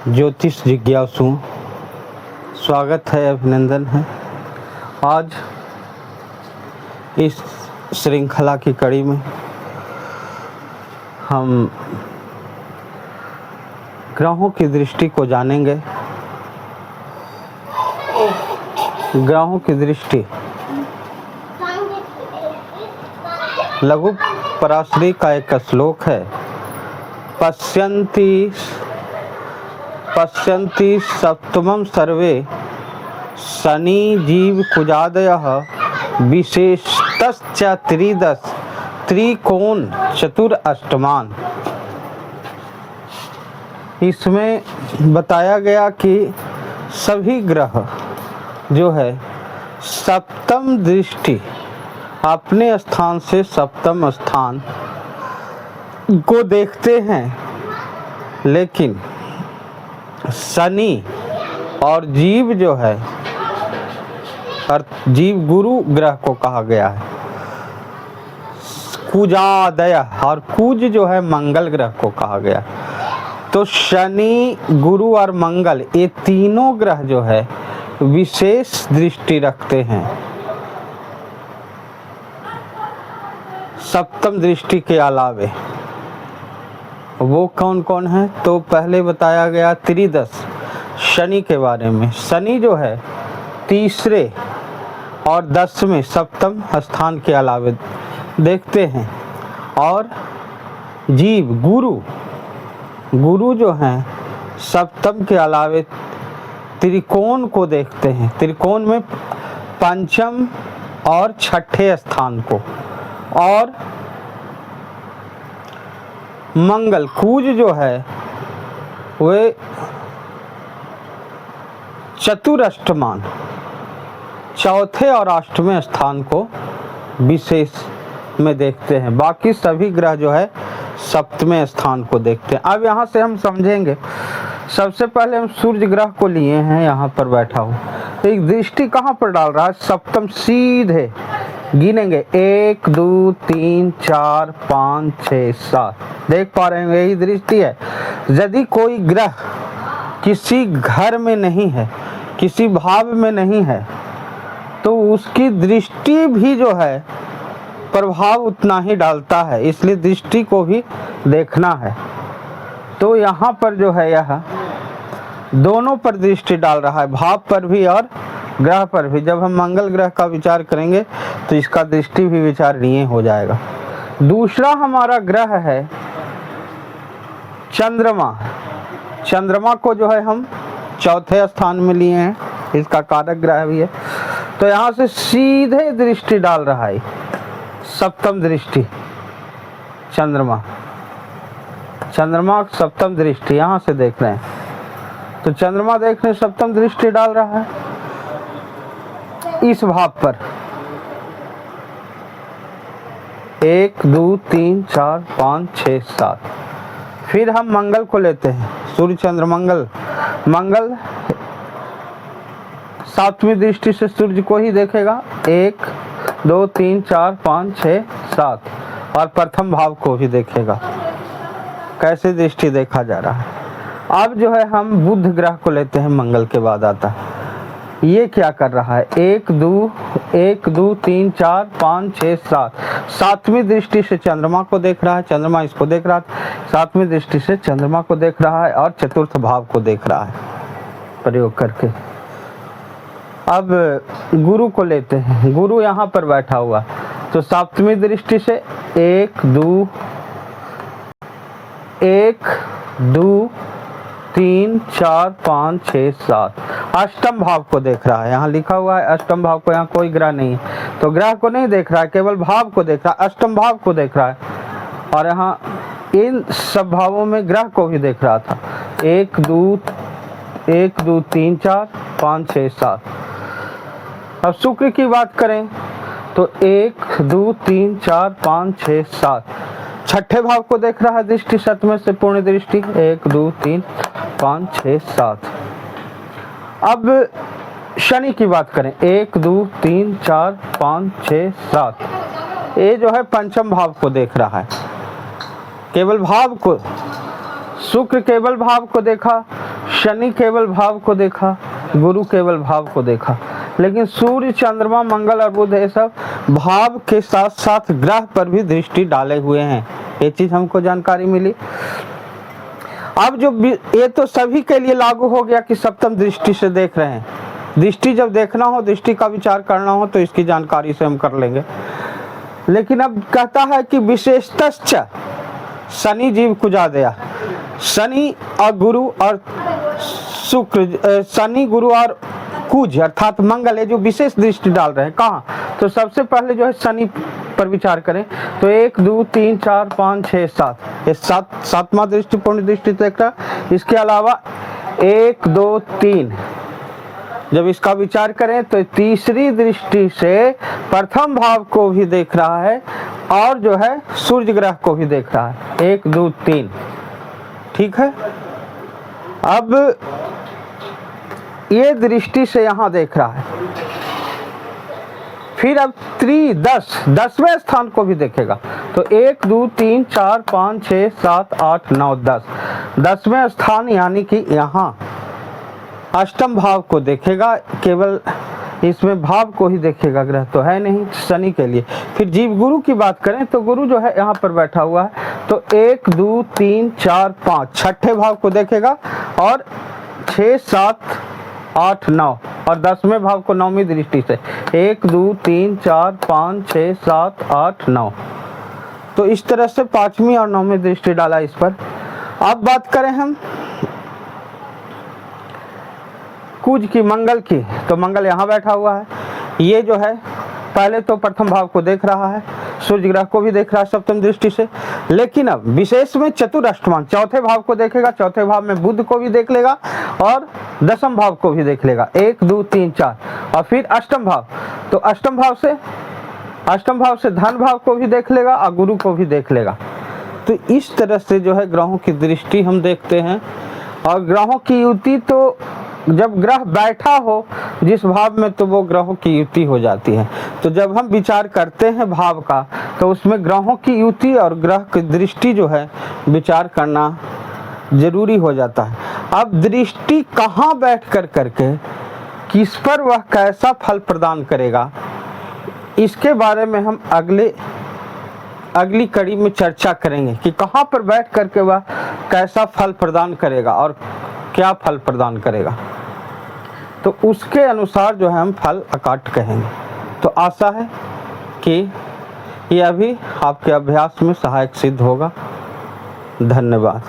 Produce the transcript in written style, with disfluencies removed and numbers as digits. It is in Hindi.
ज्योतिष जिज्ञासु, स्वागत है, अभिनंदन है। आज इस श्रृंखला की कड़ी में हम ग्रहों की दृष्टि को जानेंगे। ग्रहों की दृष्टि लघु पराशरी का एक श्लोक है। पश्यन्ति सप्तमं सर्वे शनि जीव कुजादयः विशेषतश्च त्रिदश त्रिकोण चतुर अष्टमान। इसमें बताया गया कि सभी ग्रह जो है सप्तम दृष्टि अपने स्थान से सप्तम स्थान को देखते हैं, लेकिन शनि और जीव जो है, और जीव गुरु ग्रह को कहा गया है, कुजादय, और कुज जो है मंगल ग्रह को कहा गया। तो शनि, गुरु और मंगल ये तीनों ग्रह जो है विशेष दृष्टि रखते हैं सप्तम दृष्टि के अलावे। वो कौन कौन है? तो पहले बताया गया त्रिदश शनि के बारे में। शनि जो है तीसरे और 10वें सप्तम स्थान के अलावे देखते हैं। और जीव गुरु जो हैं सप्तम के अलावे त्रिकोण को देखते हैं। त्रिकोण में पंचम और छठे स्थान को। और मंगल कुज जो है वे चतुरष्टमान चौथे और अष्टवें स्थान को विशेष में देखते हैं। बाकी सभी ग्रह जो है सप्तमें स्थान को देखते हैं। अब यहाँ से हम समझेंगे। सबसे पहले हम सूर्य ग्रह को लिए हैं, यहाँ पर बैठा हूँ। तो एक दृष्टि कहाँ पर डाल रहा है? सप्तम सीधे गिनेंगे 1 2 3 4 5 6 7। देख पा रहे हैं, यही दृष्टि है। यदि कोई ग्रह किसी घर में नहीं है, किसी भाव में नहीं है, तो उसकी दृष्टि भी जो है प्रभाव उतना ही डालता है। इसलिए दृष्टि को भी देखना है। तो यहाँ पर जो है यह दोनों पर दृष्टि डाल रहा है, भाव पर भी और ग्रह पर भी। जब हम मंगल ग्रह का विचार करेंगे तो इसका दृष्टि भी विचारणीय हो जाएगा। दूसरा हमारा ग्रह है चंद्रमा। चंद्रमा को जो है हम चौथे स्थान में लिए हैं, इसका कारक ग्रह भी है। तो यहाँ से सीधे दृष्टि डाल रहा है, सप्तम दृष्टि चंद्रमा सप्तम दृष्टि यहाँ से देख रहे हैं। तो चंद्रमा देखने सप्तम दृष्टि डाल रहा है इस भाव पर। 1 2 3 4 5 6 7। फिर हम मंगल को लेते हैं, सूर्य चंद्र मंगल 7वीं दृष्टि से सूर्य को ही देखेगा। 1 2 3 4 5 6 7। और प्रथम भाव को भी देखेगा। कैसे दृष्टि देखा जा रहा है। अब जो है हम बुध ग्रह को लेते हैं, मंगल के बाद आता है। ये क्या कर रहा है? 1 2 3 4 5 6 7। 7वीं दृष्टि से चंद्रमा को देख रहा है, चंद्रमा इसको देख रहा है। 7वीं दृष्टि से चंद्रमा को देख रहा है और चतुर्थ भाव को देख रहा है प्रयोग करके। अब गुरु को लेते हैं, गुरु यहाँ पर बैठा हुआ। तो 7वीं दृष्टि से 1 2 3 4 5 6 7 अष्टम भाव को देख रहा है। यहाँ लिखा हुआ है अष्टम भाव को, यहाँ कोई ग्रह नहीं है तो ग्रह को नहीं देख रहा है, केवल भाव को देख रहा है, अष्टम भाव को देख रहा है। और यहाँ इन सब भावों में ग्रह को भी देख रहा था। 1 2 3 4 5 6 7। अब शुक्र की बात करें तो 1 2 3 4 5 6 7 छठे भाव को देख रहा है दृष्टि, 7वें से पूर्ण दृष्टि। 1 2 3 5 6 7। अब शनि की बात करें 1 2 3 4 5 6 7। ये जो है पंचम भाव को देख रहा है, केवल भाव को। शुक्र केवल भाव को देखा, शनि केवल भाव को देखा, गुरु केवल भाव को देखा, लेकिन सूर्य, चंद्रमा, मंगल और बुध ये सब भाव के साथ साथ ग्रह पर भी दृष्टि डाले हुए हैं। ये चीज हमको जानकारी मिली। अब जो ये तो सभी के लिए लागू हो गया कि सप्तम दृष्टि से देख रहे हैं। दृष्टि जब देखना हो, दृष्टि का विचार करना हो तो इसकी जानकारी से हम कर लेंगे। लेकिन अब कहता है कि विशेषतश्च शनि जीव कुजादया, शनि और गुरु और शुक्र, शनि गुरु और कुज अर्थात मंगल है जो विशेष दृष्टि डाल रहे हैं। कहाँ? तो सबसे पहले जो है शनि पर विचार करें तो 1 2 3 4 5 6 7, ये सातवां दृष्टि पूर्ण दृष्टि देख रहा है। इसके अलावा 1 2 3 जब इसका विचार करें तो तीसरी दृष्टि से प्रथम भाव को भी देख रहा है और जो है सूर्य ग्रह को भी देख रहा है। 1 2 3, ठीक है। अब ये दृष्टि से यहां देख रहा है। फिर अब 10वें स्थान को भी देखेगा तो 1 2 3 4 5 6 7 8 9 10, 10वें स्थान यानी कि यहाँ अष्टम भाव को देखेगा। केवल इसमें भाव को ही देखेगा, ग्रह तो है नहीं शनि के लिए। फिर जीव गुरु की बात करें तो गुरु जो है यहाँ पर बैठा हुआ है तो 1 2 3 4 5 छठे भाव को देखेगा और 6 7 8 9 और 10वें भाव को नौवीं दृष्टि से 1 2 3 4 5 6 7 8 9, तो इस तरह से 5वीं और 9वीं दृष्टि डाला इस पर। अब बात करें हम कुज की, मंगल की, तो मंगल यहाँ बैठा हुआ है। ये जो है पहले तो प्रथम भाव को देख रहा है, सूर्य ग्रह को भी देख रहा है सप्तम दृष्टि से, लेकिन अब विशेष में चतुरष्टमान चौथे भाव को देखेगा। चौथे भाव में बुध को भी देख लेगा और दशम भाव को भी देख लेगा, 1 2 3 4, और फिर अष्टम भाव, तो अष्टम भाव से धन भाव को भी देख लेगा और गुरु को भी देख लेगा। तो इस तरह से जो है ग्रहों की दृष्टि हम देखते हैं। और ग्रहों की युति तो जब ग्रह बैठा हो जिस भाव में तो वो ग्रहों की युति हो जाती है। तो जब हम विचार करते हैं भाव का तो उसमें ग्रहों की युति और ग्रह की दृष्टि जो है विचार करना जरूरी हो जाता है। अब दृष्टि कहाँ बैठ कर करके किस पर वह कैसा फल प्रदान करेगा, इसके बारे में हम अगली कड़ी में चर्चा करेंगे कि कहाँ पर बैठ करके वह कैसा फल प्रदान करेगा और क्या फल प्रदान करेगा। तो उसके अनुसार जो है हम फल अकाट कहेंगे। तो आशा है कि यह भी आपके अभ्यास में सहायक सिद्ध होगा। धन्यवाद।